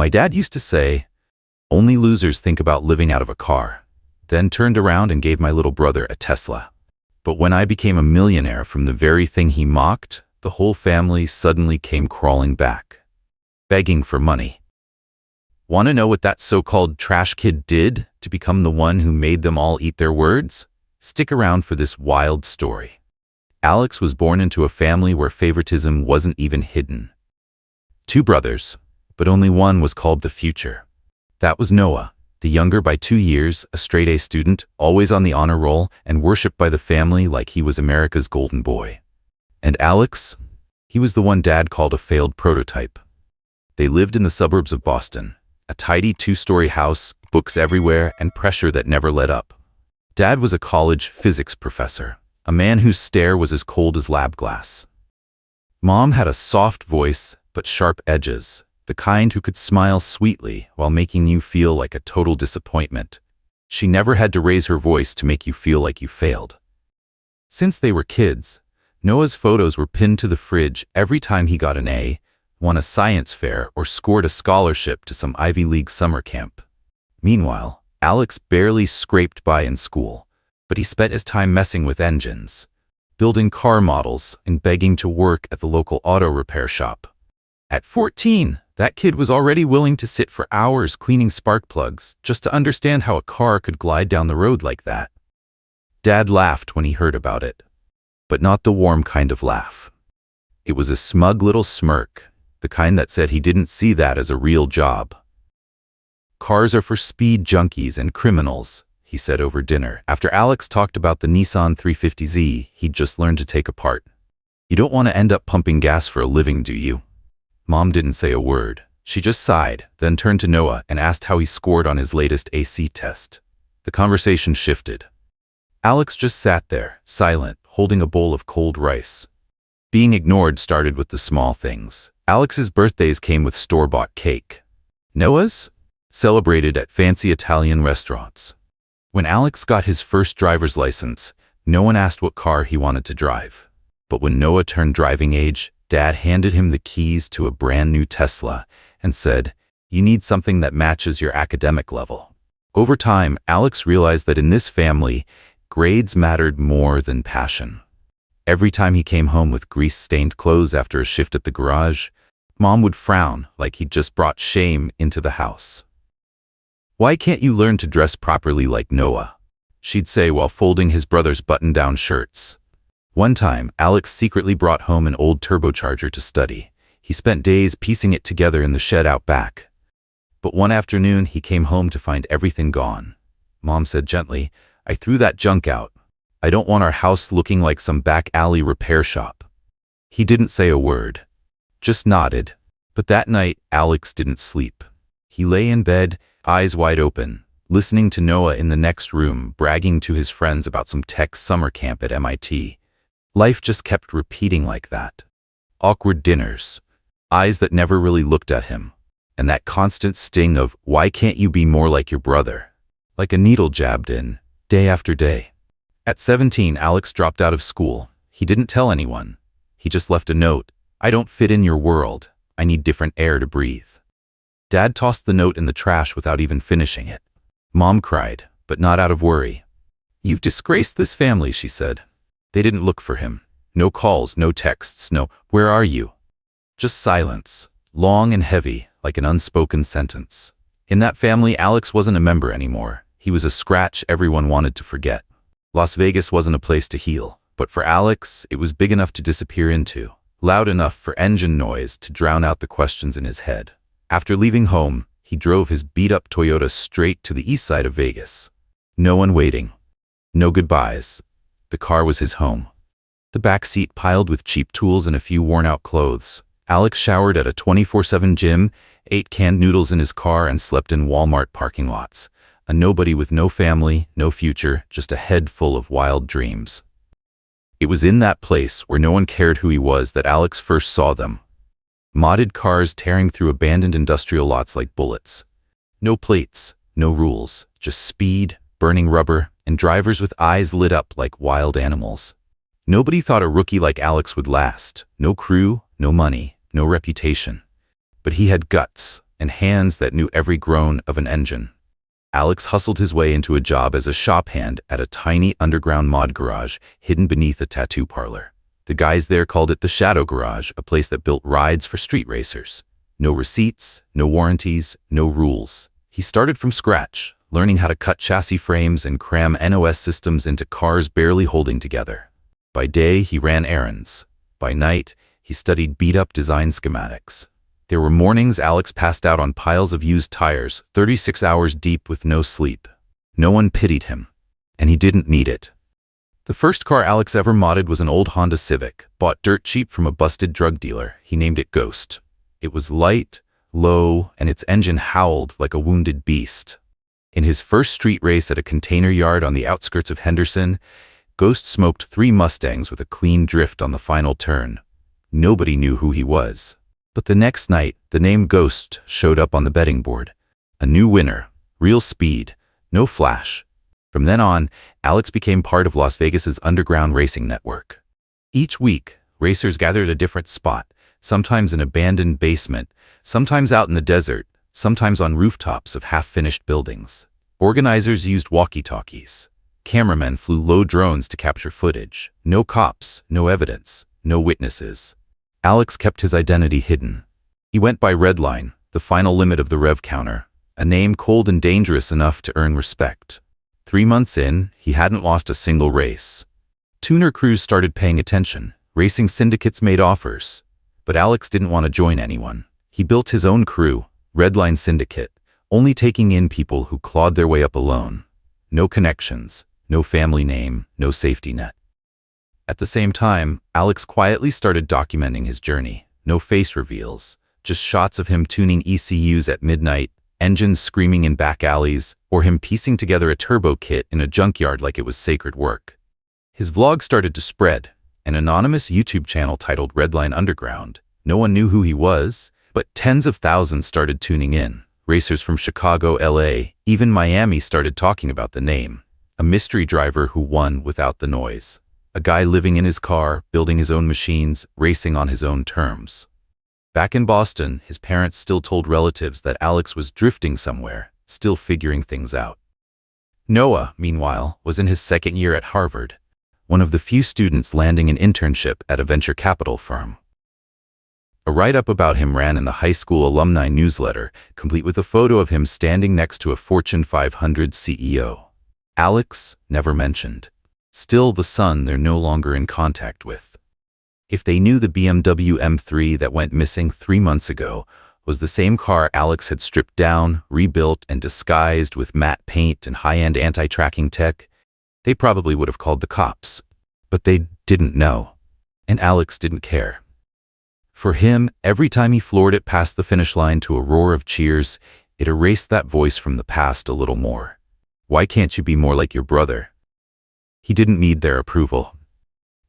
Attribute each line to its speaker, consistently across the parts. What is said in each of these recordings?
Speaker 1: My dad used to say, only losers think about living out of a car, then turned around and gave my little brother a Tesla. But when I became a millionaire from the very thing he mocked, the whole family suddenly came crawling back, begging for money. Want to know what that so-called trash kid did to become the one who made them all eat their words? Stick around for this wild story. Alex was born into a family where favoritism wasn't even hidden. 2 brothers, but only one was called the future. That was Noah, the younger by 2 years, a straight-A student, always on the honor roll and worshipped by the family like he was America's golden boy. And Alex? He was the one Dad called a failed prototype. They lived in the suburbs of Boston, a tidy 2-story house, books everywhere, and pressure that never let up. Dad was a college physics professor, a man whose stare was as cold as lab glass. Mom had a soft voice, but sharp edges, the kind who could smile sweetly while making you feel like a total disappointment. She never had to raise her voice to make you feel like you failed. Since they were kids, Noah's photos were pinned to the fridge every time he got an A, won a science fair, or scored a scholarship to some Ivy League summer camp. Meanwhile, Alex barely scraped by in school, but he spent his time messing with engines, building car models, and begging to work at the local auto repair shop. At 14, that kid was already willing to sit for hours cleaning spark plugs just to understand how a car could glide down the road like that. Dad laughed when he heard about it, but not the warm kind of laugh. It was a smug little smirk, the kind that said he didn't see that as a real job. Cars are for speed junkies and criminals, he said over dinner, after Alex talked about the Nissan 350Z he'd just learned to take apart. You don't want to end up pumping gas for a living, do you? Mom didn't say a word. She just sighed, then turned to Noah and asked how he scored on his latest AC test. The conversation shifted. Alex just sat there, silent, holding a bowl of cold rice. Being ignored started with the small things. Alex's birthdays came with store-bought cake. Noah's? Celebrated at fancy Italian restaurants. When Alex got his first driver's license, no one asked what car he wanted to drive. But when Noah turned driving age, Dad handed him the keys to a brand new Tesla and said, "You need something that matches your academic level." Over time, Alex realized that in this family, grades mattered more than passion. Every time he came home with grease-stained clothes after a shift at the garage, Mom would frown like he'd just brought shame into the house. "Why can't you learn to dress properly like Noah?" she'd say while folding his brother's button-down shirts. One time, Alex secretly brought home an old turbocharger to study. He spent days piecing it together in the shed out back. But one afternoon, he came home to find everything gone. Mom said gently, "I threw that junk out. I don't want our house looking like some back alley repair shop." He didn't say a word, just nodded. But that night, Alex didn't sleep. He lay in bed, eyes wide open, listening to Noah in the next room bragging to his friends about some tech summer camp at MIT. Life just kept repeating like that. Awkward dinners, eyes that never really looked at him, and that constant sting of, "Why can't you be more like your brother?" Like a needle jabbed in, day after day. At 17, Alex dropped out of school. He didn't tell anyone. He just left a note. "I don't fit in your world. I need different air to breathe." Dad tossed the note in the trash without even finishing it. Mom cried, but not out of worry. "You've disgraced this family," she said. They didn't look for him. No calls, no texts, no, "Where are you?" Just silence, long and heavy, like an unspoken sentence. In that family, Alex wasn't a member anymore. He was a scratch everyone wanted to forget. Las Vegas wasn't a place to heal, but for Alex, it was big enough to disappear into, loud enough for engine noise to drown out the questions in his head. After leaving home, he drove his beat-up Toyota straight to the east side of Vegas. No one waiting. No goodbyes. The car was his home. The back seat piled with cheap tools and a few worn-out clothes. Alex showered at a 24/7 gym, ate canned noodles in his car, and slept in Walmart parking lots. A nobody with no family, no future, just a head full of wild dreams. It was in that place where no one cared who he was that Alex first saw them. Modded cars tearing through abandoned industrial lots like bullets. No plates, no rules, just speed, burning rubber, and drivers with eyes lit up like wild animals. Nobody thought a rookie like Alex would last. No crew, no money, no reputation. But he had guts, and hands that knew every groan of an engine. Alex hustled his way into a job as a shop hand at a tiny underground mod garage hidden beneath a tattoo parlor. The guys there called it the Shadow Garage, a place that built rides for street racers. No receipts, no warranties, no rules. He started from scratch, learning how to cut chassis frames and cram NOS systems into cars barely holding together. By day, he ran errands. By night, he studied beat-up design schematics. There were mornings Alex passed out on piles of used tires, 36 hours deep with no sleep. No one pitied him, and he didn't need it. The first car Alex ever modded was an old Honda Civic, bought dirt cheap from a busted drug dealer. He named it Ghost. It was light, low, and its engine howled like a wounded beast. In his first street race at a container yard on the outskirts of Henderson, Ghost smoked 3 Mustangs with a clean drift on the final turn. Nobody knew who he was. But the next night, the name Ghost showed up on the betting board. A new winner, real speed, no flash. From then on, Alex became part of Las Vegas's underground racing network. Each week, racers gathered at a different spot, sometimes in an abandoned basement, sometimes out in the desert, sometimes on rooftops of half-finished buildings. Organizers used walkie-talkies. Cameramen flew low drones to capture footage. No cops, no evidence, no witnesses. Alex kept his identity hidden. He went by Redline, the final limit of the rev counter, a name cold and dangerous enough to earn respect. 3 months in, he hadn't lost a single race. Tuner crews started paying attention. Racing syndicates made offers. But Alex didn't want to join anyone. He built his own crew, Redline Syndicate, only taking in people who clawed their way up alone. No connections, no family name, no safety net. At the same time, Alex quietly started documenting his journey. No face reveals, just shots of him tuning ECUs at midnight, engines screaming in back alleys, or him piecing together a turbo kit in a junkyard like it was sacred work. His vlog started to spread, an anonymous YouTube channel titled Redline Underground. No one knew who he was, but tens of thousands started tuning in. Racers from Chicago, LA, even Miami started talking about the name. A mystery driver who won without the noise. A guy living in his car, building his own machines, racing on his own terms. Back in Boston, his parents still told relatives that Alex was drifting somewhere, still figuring things out. Noah, meanwhile, was in his second year at Harvard, one of the few students landing an internship at a venture capital firm. A write-up about him ran in the high school alumni newsletter, complete with a photo of him standing next to a Fortune 500 CEO. Alex never mentioned. Still the son they're no longer in contact with. If they knew the BMW M3 that went missing 3 months ago was the same car Alex had stripped down, rebuilt, and disguised with matte paint and high-end anti-tracking tech, they probably would have called the cops. But they didn't know. And Alex didn't care. For him, every time he floored it past the finish line to a roar of cheers, it erased that voice from the past a little more. Why can't you be more like your brother? He didn't need their approval.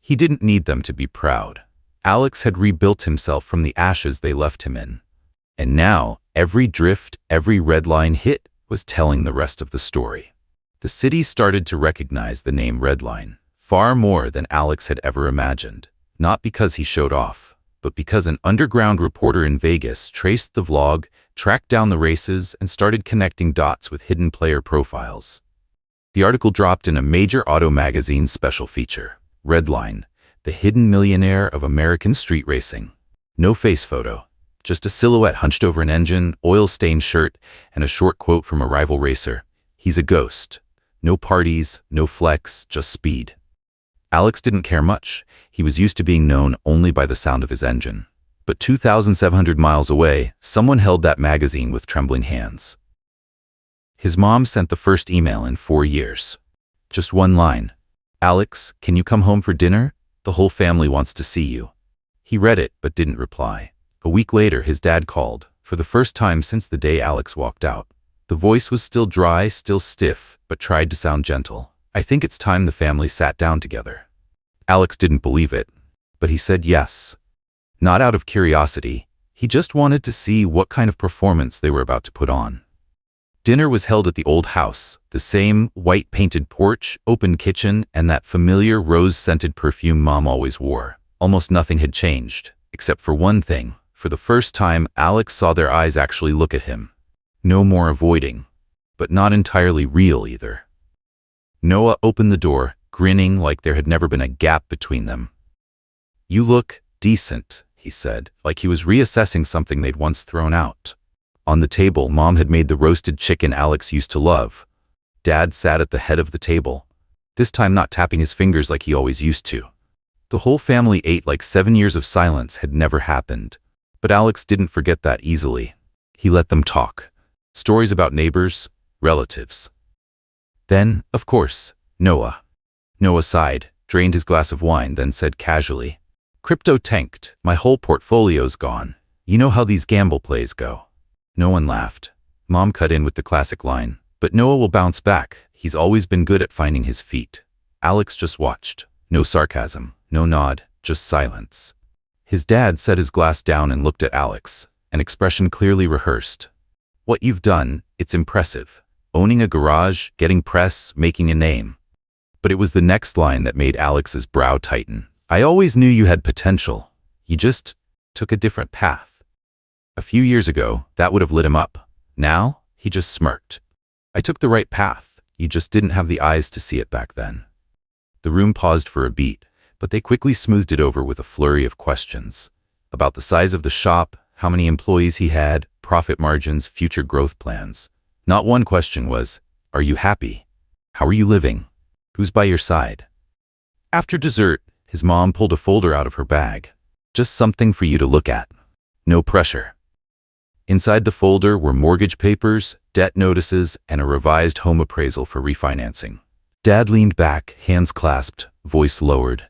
Speaker 1: He didn't need them to be proud. Alex had rebuilt himself from the ashes they left him in. And now, every drift, every red line hit was telling the rest of the story. The city started to recognize the name Redline, far more than Alex had ever imagined. Not because he showed off, but because an underground reporter in Vegas traced the vlog, tracked down the races, and started connecting dots with hidden player profiles. The article dropped in a major auto magazine special feature. Redline, the hidden millionaire of American street racing. No face photo, just a silhouette hunched over an engine, oil-stained shirt, and a short quote from a rival racer. He's a ghost. No parties, no flex, just speed. Alex didn't care much. He was used to being known only by the sound of his engine. But 2,700 miles away, someone held that magazine with trembling hands. His mom sent the first email in 4 years. Just one line. Alex, can you come home for dinner? The whole family wants to see you. He read it, but didn't reply. A week later, his dad called, for the first time since the day Alex walked out. The voice was still dry, still stiff, but tried to sound gentle. I think it's time the family sat down together. Alex didn't believe it, but he said yes. Not out of curiosity. He just wanted to see what kind of performance they were about to put on. Dinner was held at the old house, the same white-painted porch, open kitchen, and that familiar rose-scented perfume Mom always wore. Almost nothing had changed, except for one thing. For the first time, Alex saw their eyes actually look at him. No more avoiding, but not entirely real either. Noah opened the door, grinning like there had never been a gap between them. "You look decent," he said, like he was reassessing something they'd once thrown out. On the table, Mom had made the roasted chicken Alex used to love. Dad sat at the head of the table, this time not tapping his fingers like he always used to. The whole family ate like 7 years of silence had never happened. But Alex didn't forget that easily. He let them talk. Stories about neighbors, relatives. Then, of course, Noah. Noah sighed, drained his glass of wine, then said casually, "Crypto tanked. My whole portfolio's gone. You know how these gamble plays go." No one laughed. Mom cut in with the classic line, "But Noah will bounce back. He's always been good at finding his feet." Alex just watched. No sarcasm, no nod, just silence. His dad set his glass down and looked at Alex, an expression clearly rehearsed. "What you've done, it's impressive. Owning a garage, getting press, making a name." But it was the next line that made Alex's brow tighten. "I always knew you had potential. You just took a different path." A few years ago, that would have lit him up. Now, he just smirked. "I took the right path. You just didn't have the eyes to see it back then." The room paused for a beat, but they quickly smoothed it over with a flurry of questions. About the size of the shop, how many employees he had, profit margins, future growth plans. Not one question was, "Are you happy? How are you living? Who's by your side?" After dessert, his mom pulled a folder out of her bag. "Just something for you to look at. No pressure." Inside the folder were mortgage papers, debt notices, and a revised home appraisal for refinancing. Dad leaned back, hands clasped, voice lowered.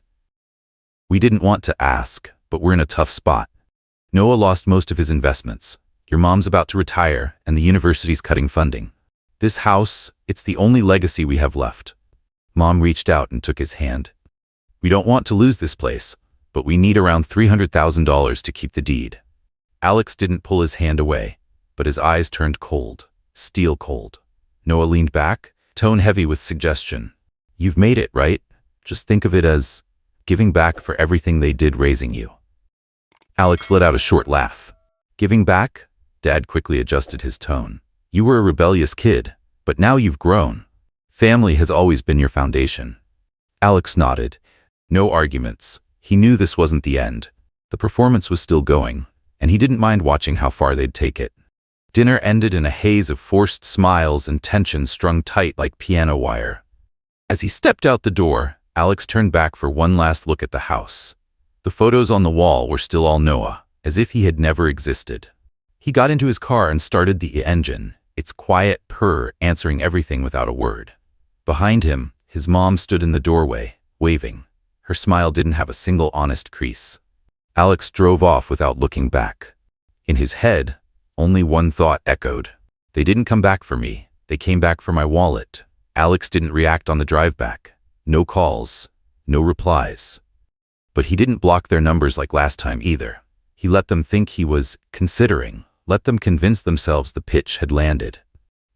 Speaker 1: "We didn't want to ask, but we're in a tough spot. Noah lost most of his investments. Your mom's about to retire, and the university's cutting funding. This house, it's the only legacy we have left." Mom reached out and took his hand. "We don't want to lose this place, but we need around $300,000 to keep the deed." Alex didn't pull his hand away, but his eyes turned cold, steel cold. Noah leaned back, tone heavy with suggestion. "You've made it, right? Just think of it as giving back for everything they did raising you." Alex let out a short laugh. "Giving back?" Dad quickly adjusted his tone. "You were a rebellious kid, but now you've grown. Family has always been your foundation." Alex nodded. No arguments. He knew this wasn't the end. The performance was still going, and he didn't mind watching how far they'd take it. Dinner ended in a haze of forced smiles and tension strung tight like piano wire. As he stepped out the door, Alex turned back for one last look at the house. The photos on the wall were still all Noah, as if he had never existed. He got into his car and started the engine, its quiet purr answering everything without a word. Behind him, his mom stood in the doorway, waving. Her smile didn't have a single honest crease. Alex drove off without looking back. In his head, only one thought echoed. They didn't come back for me. They came back for my wallet. Alex didn't react on the drive back. No calls, no replies. But he didn't block their numbers like last time either. He let them think he was considering, let them convince themselves the pitch had landed.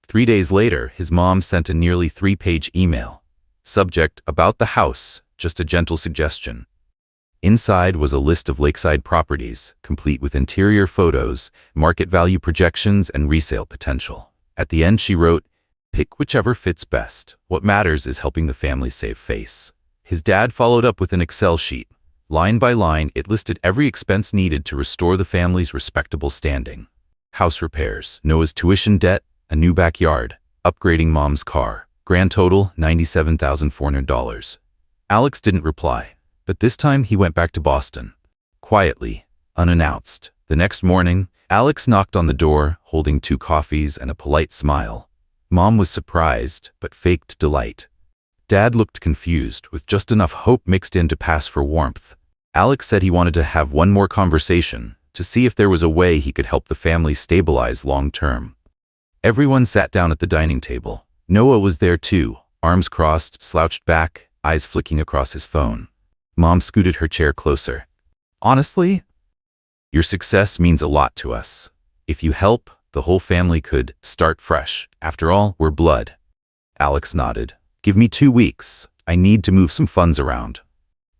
Speaker 1: 3 days later, his mom sent a nearly 3-page email. Subject, about the house, just a gentle suggestion. Inside was a list of lakeside properties, complete with interior photos, market value projections, and resale potential. At the end she wrote, "Pick whichever fits best. What matters is helping the family save face." His dad followed up with an Excel sheet. Line by line, it listed every expense needed to restore the family's respectable standing. House repairs, Noah's tuition debt, a new backyard, upgrading mom's car. Grand total, $97,400. Alex didn't reply, but this time he went back to Boston. Quietly, unannounced. The next morning, Alex knocked on the door, holding 2 coffees and a polite smile. Mom was surprised, but faked delight. Dad looked confused, with just enough hope mixed in to pass for warmth. Alex said he wanted to have one more conversation, to see if there was a way he could help the family stabilize long-term. Everyone sat down at the dining table. Noah was there too, arms crossed, slouched back, eyes flicking across his phone. Mom scooted her chair closer. "Honestly, your success means a lot to us. If you help, the whole family could start fresh. After all, we're blood." Alex nodded. "Give me 2 weeks. I need to move some funds around."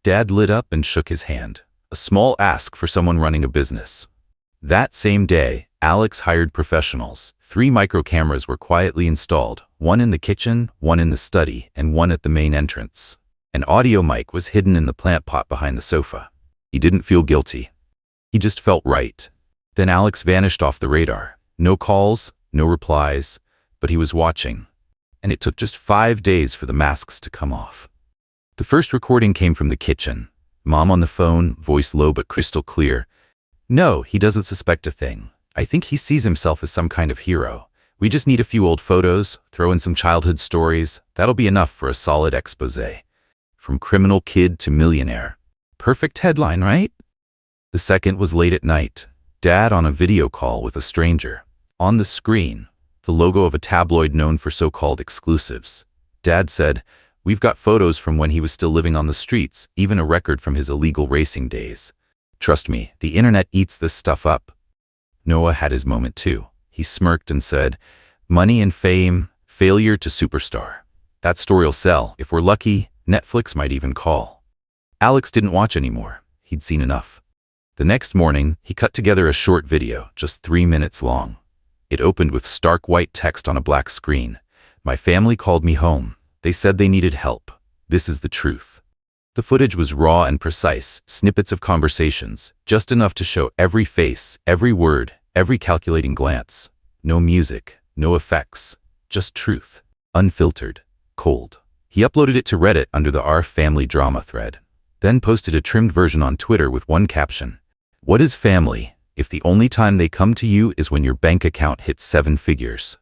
Speaker 1: Dad lit up and shook his hand. A small ask for someone running a business. That same day, Alex hired professionals. 3 micro cameras were quietly installed, one in the kitchen, one in the study, and one at the main entrance. An audio mic was hidden in the plant pot behind the sofa. He didn't feel guilty. He just felt right. Then Alex vanished off the radar. No calls, no replies, but he was watching. And it took just 5 days for the masks to come off. The first recording came from the kitchen. Mom on the phone, voice low but crystal clear. "No, he doesn't suspect a thing. I think he sees himself as some kind of hero. We just need a few old photos, throw in some childhood stories. That'll be enough for a solid expose. From criminal kid to millionaire. Perfect headline, right?" The second was late at night. Dad on a video call with a stranger. On the screen, the logo of a tabloid known for so-called exclusives. Dad said, "We've got photos from when he was still living on the streets, even a record from his illegal racing days. Trust me, the internet eats this stuff up." Noah had his moment too. He smirked and said, "Money and fame, failure to superstar. That story'll sell. If we're lucky, Netflix might even call." Alex didn't watch anymore. He'd seen enough. The next morning, he cut together a short video, just 3 minutes long. It opened with stark white text on a black screen. "My family called me home. They said they needed help. This is the truth." The footage was raw and precise, snippets of conversations, just enough to show every face, every word, every calculating glance. No music, no effects, just truth. Unfiltered, cold. He uploaded it to Reddit under the Our Family Drama thread, then posted a trimmed version on Twitter with one caption. "What is family if the only time they come to you is when your bank account hits 7 figures?"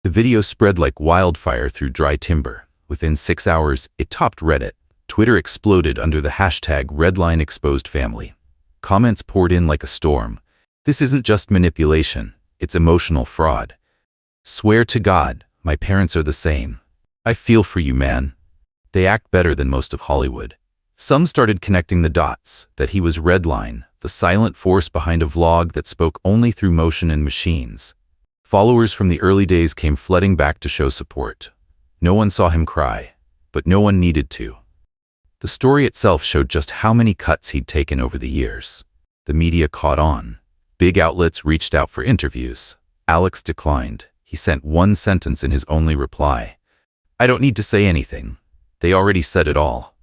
Speaker 1: The video spread like wildfire through dry timber. Within 6 hours, it topped Reddit. Twitter exploded under the hashtag #RedlineExposedFamily. Comments poured in like a storm. "This isn't just manipulation, it's emotional fraud. Swear to God, my parents are the same. I feel for you, man. They act better than most of Hollywood." Some started connecting the dots, that he was Redline, the silent force behind a vlog that spoke only through motion and machines. Followers from the early days came flooding back to show support. No one saw him cry, but no one needed to. The story itself showed just how many cuts he'd taken over the years. The media caught on. Big outlets reached out for interviews. Alex declined. He sent one sentence in his only reply. "I don't need to say anything. They already said it all."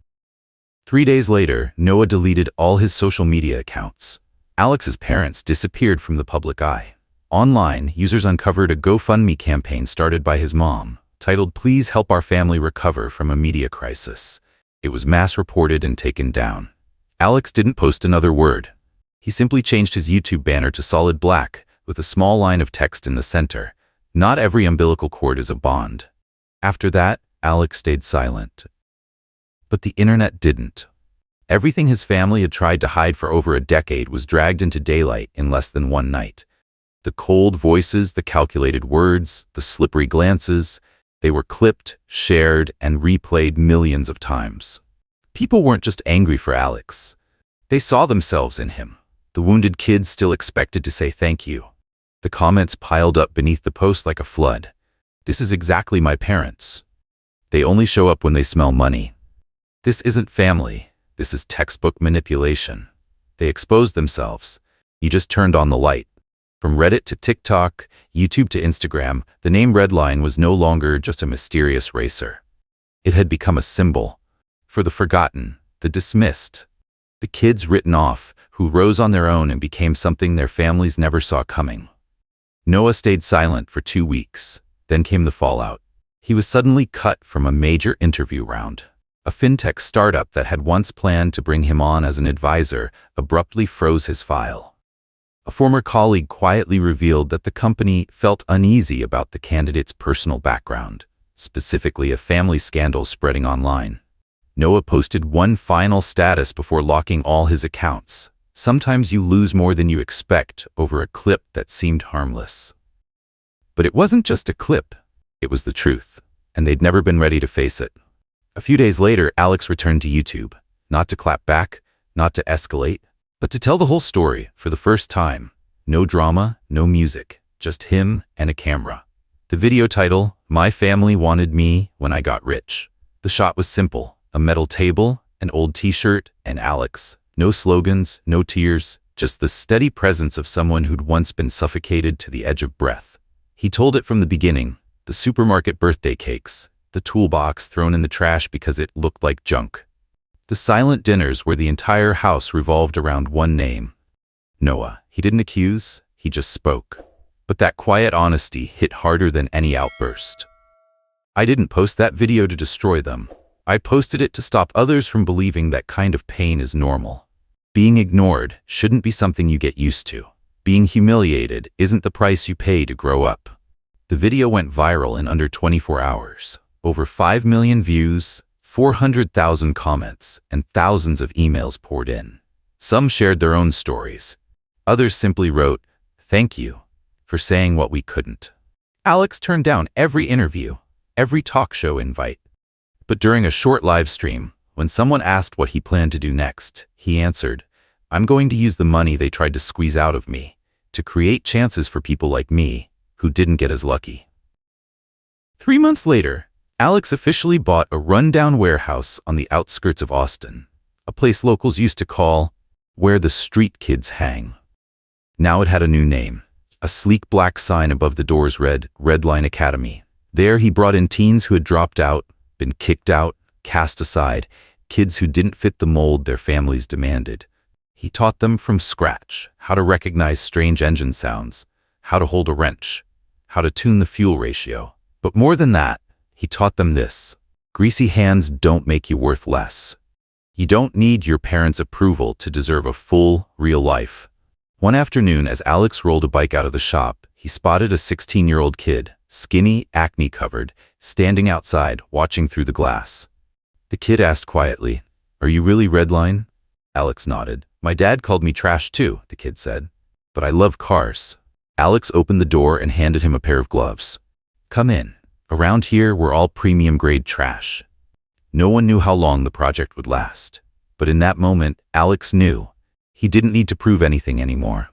Speaker 1: 3 days later, Noah deleted all his social media accounts. Alex's parents disappeared from the public eye. Online, users uncovered a GoFundMe campaign started by his mom, titled "Please Help Our Family Recover from a Media Crisis." It was mass-reported and taken down. Alex didn't post another word. He simply changed his YouTube banner to solid black, with a small line of text in the center. "Not every umbilical cord is a bond." After that, Alex stayed silent. But the internet didn't. Everything his family had tried to hide for over a decade was dragged into daylight in less than one night. The cold voices, the calculated words, the slippery glances, they were clipped, shared, and replayed millions of times. People weren't just angry for Alex. They saw themselves in him. The wounded kids still expected to say thank you. The comments piled up beneath the post like a flood. "This is exactly my parents. They only show up when they smell money. This isn't family. This is textbook manipulation." They exposed themselves. You just turned on the light. From Reddit to TikTok, YouTube to Instagram, the name Redline was no longer just a mysterious racer. It had become a symbol for the forgotten, the dismissed, the kids written off, who rose on their own and became something their families never saw coming. Noah stayed silent for 2 weeks. Then came the fallout. He was suddenly cut from a major interview round. A fintech startup that had once planned to bring him on as an advisor abruptly froze his file. A former colleague quietly revealed that the company felt uneasy about the candidate's personal background, specifically a family scandal spreading online. Noah posted one final status before locking all his accounts. "Sometimes you lose more than you expect over a clip that seemed harmless." But it wasn't just a clip. It was the truth, and they'd never been ready to face it. A few days later, Alex returned to YouTube, not to clap back, not to escalate, but to tell the whole story for the first time. No drama, no music, just him and a camera. The video title, "My Family Wanted Me When I Got Rich." The shot was simple, a metal table, an old t-shirt, and Alex. No slogans, no tears, just the steady presence of someone who'd once been suffocated to the edge of breath. He told it from the beginning, the supermarket birthday cakes, the toolbox thrown in the trash because it looked like junk. The silent dinners where the entire house revolved around one name. Noah. He didn't accuse, he just spoke. But that quiet honesty hit harder than any outburst. I didn't post that video to destroy them. I posted it to stop others from believing that kind of pain is normal. Being ignored shouldn't be something you get used to. Being humiliated isn't the price you pay to grow up. The video went viral in under 24 hours. Over 5 million views, 400,000 comments, and thousands of emails poured in. Some shared their own stories. Others simply wrote, "Thank you for saying what we couldn't." Alex turned down every interview, every talk show invite. But during a short live stream, when someone asked what he planned to do next, he answered, "I'm going to use the money they tried to squeeze out of me to create chances for people like me who didn't get as lucky." 3 months later, Alex officially bought a rundown warehouse on the outskirts of Austin, a place locals used to call where the street kids hang. Now it had a new name. A sleek black sign above the doors read, Redline Academy. There he brought in teens who had dropped out, been kicked out, cast aside, kids who didn't fit the mold their families demanded. He taught them from scratch how to recognize strange engine sounds, how to hold a wrench, how to tune the fuel ratio. But more than that, he taught them this: greasy hands don't make you worth less. You don't need your parents' approval to deserve a full, real life. One afternoon, as Alex rolled a bike out of the shop, he spotted a 16-year-old kid, skinny, acne-covered, standing outside, watching through the glass. The kid asked quietly, "Are you really Redline?" Alex nodded. "My dad called me trash too," the kid said. "But I love cars." Alex opened the door and handed him a pair of gloves. "Come in. Around here, we're all premium-grade trash." No one knew how long the project would last. But in that moment, Alex knew. He didn't need to prove anything anymore.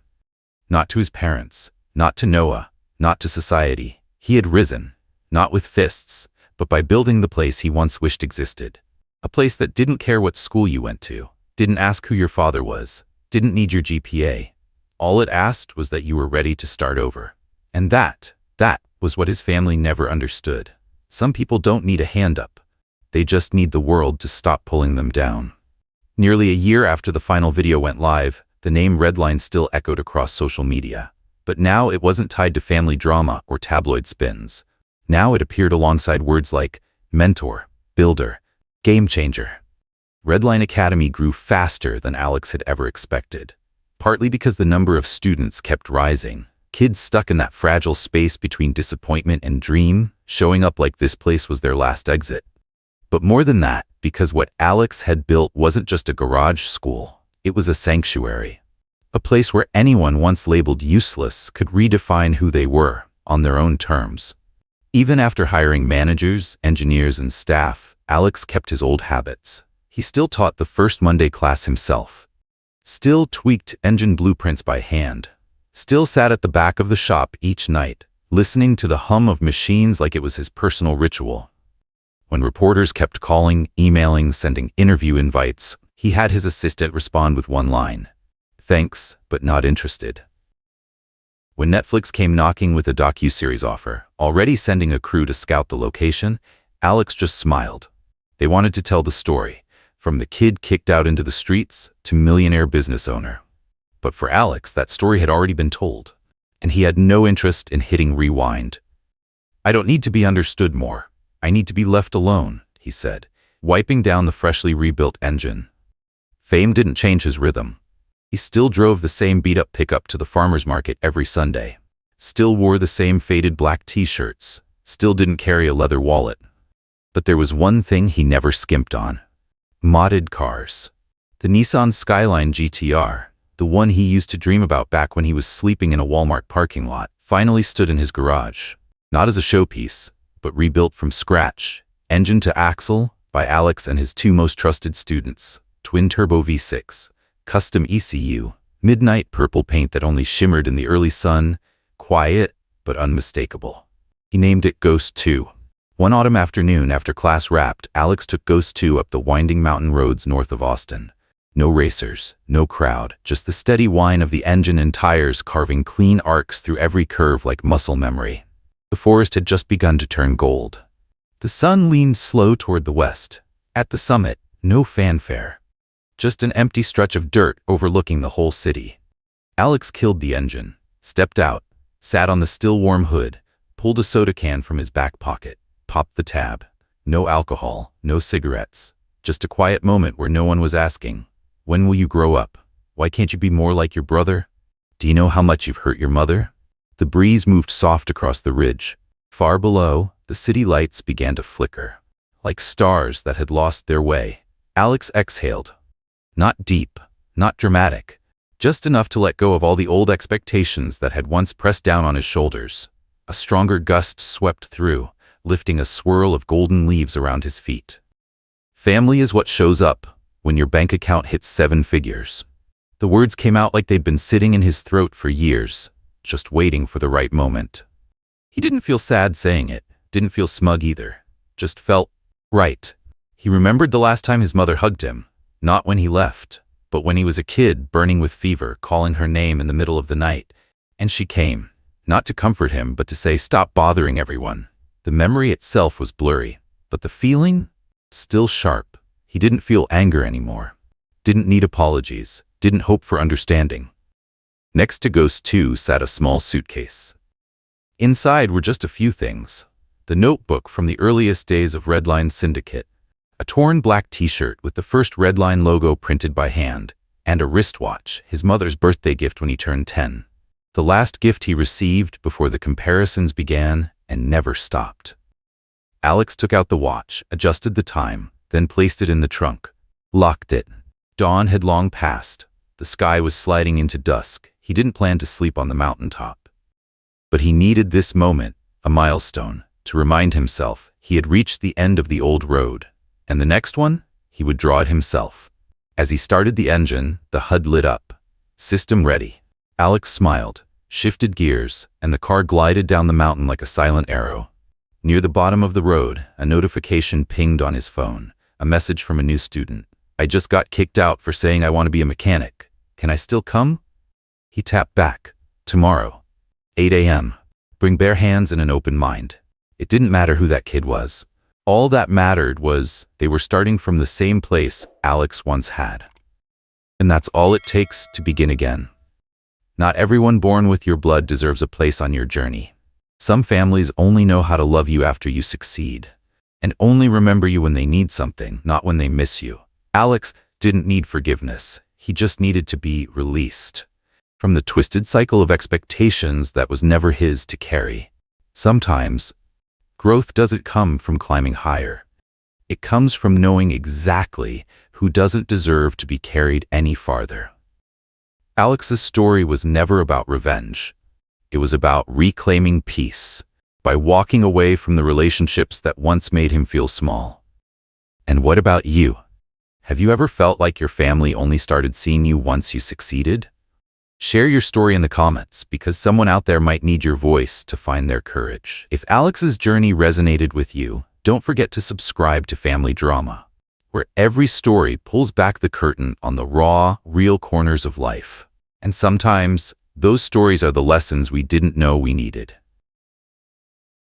Speaker 1: Not to his parents, not to Noah, not to society. He had risen, not with fists, but by building the place he once wished existed. A place that didn't care what school you went to, didn't ask who your father was, didn't need your GPA. All it asked was that you were ready to start over. And that was what his family never understood. Some people don't need a hand up. They just need the world to stop pulling them down. Nearly a year after the final video went live, the name Redline still echoed across social media. But now it wasn't tied to family drama or tabloid spins. Now it appeared alongside words like mentor, builder, game changer. Redline Academy grew faster than Alex had ever expected. Partly because the number of students kept rising. Kids stuck in that fragile space between disappointment and dream, showing up like this place was their last exit. But more than that, because what Alex had built wasn't just a garage school, it was a sanctuary. A place where anyone once labeled useless could redefine who they were, on their own terms. Even after hiring managers, engineers, and staff, Alex kept his old habits. He still taught the first Monday class himself. Still tweaked engine blueprints by hand. Still sat at the back of the shop each night, listening to the hum of machines like it was his personal ritual. When reporters kept calling, emailing, sending interview invites, he had his assistant respond with one line: "Thanks, but not interested." When Netflix came knocking with a docuseries offer, already sending a crew to scout the location, Alex just smiled. They wanted to tell the story, from the kid kicked out into the streets to millionaire business owner. But for Alex, that story had already been told, and he had no interest in hitting rewind. "I don't need to be understood more. I need to be left alone," he said, wiping down the freshly rebuilt engine. Fame didn't change his rhythm. He still drove the same beat-up pickup to the farmer's market every Sunday, still wore the same faded black t-shirts, still didn't carry a leather wallet. But there was one thing he never skimped on: modded cars. The Nissan Skyline GTR, the one he used to dream about back when he was sleeping in a Walmart parking lot, finally stood in his garage, not as a showpiece, but rebuilt from scratch, engine to axle, by Alex and his two most trusted students, twin-turbo V6, custom ECU, midnight purple paint that only shimmered in the early sun, quiet but unmistakable. He named it Ghost 2. One autumn afternoon after class wrapped, Alex took Ghost 2 up the winding mountain roads north of Austin. No racers, no crowd, just the steady whine of the engine and tires carving clean arcs through every curve like muscle memory. The forest had just begun to turn gold. The sun leaned slow toward the west. At the summit, no fanfare. Just an empty stretch of dirt overlooking the whole city. Alex killed the engine, stepped out, sat on the still warm hood, pulled a soda can from his back pocket, popped the tab. No alcohol, no cigarettes. Just a quiet moment where no one was asking, "When will you grow up? Why can't you be more like your brother? Do you know how much you've hurt your mother?" The breeze moved soft across the ridge. Far below, the city lights began to flicker. Like stars that had lost their way, Alex exhaled. Not deep, not dramatic, just enough to let go of all the old expectations that had once pressed down on his shoulders. A stronger gust swept through, lifting a swirl of golden leaves around his feet. Family is what shows up when your bank account hits 7 figures. The words came out like they'd been sitting in his throat for years, just waiting for the right moment. He didn't feel sad saying it, didn't feel smug either, just felt right. He remembered the last time his mother hugged him, not when he left, but when he was a kid burning with fever, calling her name in the middle of the night. And she came, not to comfort him, but to say, "Stop bothering everyone." The memory itself was blurry, but the feeling? Still sharp. He didn't feel anger anymore. Didn't need apologies. Didn't hope for understanding. Next to Ghost 2 sat a small suitcase. Inside were just a few things. The notebook from the earliest days of Redline Syndicate, a torn black t-shirt with the first Redline logo printed by hand, and a wristwatch, his mother's birthday gift when he turned 10. The last gift he received before the comparisons began and never stopped. Alex took out the watch, adjusted the time, then placed it in the trunk. Locked it. Dawn had long passed. The sky was sliding into dusk. He didn't plan to sleep on the mountaintop. But he needed this moment, a milestone, to remind himself he had reached the end of the old road. And the next one, he would draw it himself. As he started the engine, the HUD lit up. System ready. Alex smiled, shifted gears, and the car glided down the mountain like a silent arrow. Near the bottom of the road, a notification pinged on his phone, a message from a new student. "I just got kicked out for saying I want to be a mechanic. Can I still come?" He tapped back. "Tomorrow, 8 a.m. Bring bare hands and an open mind." It didn't matter who that kid was. All that mattered was they were starting from the same place Alex once had. And that's all it takes to begin again. Not everyone born with your blood deserves a place on your journey. Some families only know how to love you after you succeed, and only remember you when they need something, not when they miss you. Alex didn't need forgiveness. He just needed to be released from the twisted cycle of expectations that was never his to carry. Sometimes, growth doesn't come from climbing higher. It comes from knowing exactly who doesn't deserve to be carried any farther. Alex's story was never about revenge. It was about reclaiming peace by walking away from the relationships that once made him feel small. And what about you? Have you ever felt like your family only started seeing you once you succeeded? Share your story in the comments, because someone out there might need your voice to find their courage. If Alex's journey resonated with you, don't forget to subscribe to Family Drama, where every story pulls back the curtain on the raw, real corners of life. And sometimes, those stories are the lessons we didn't know we needed.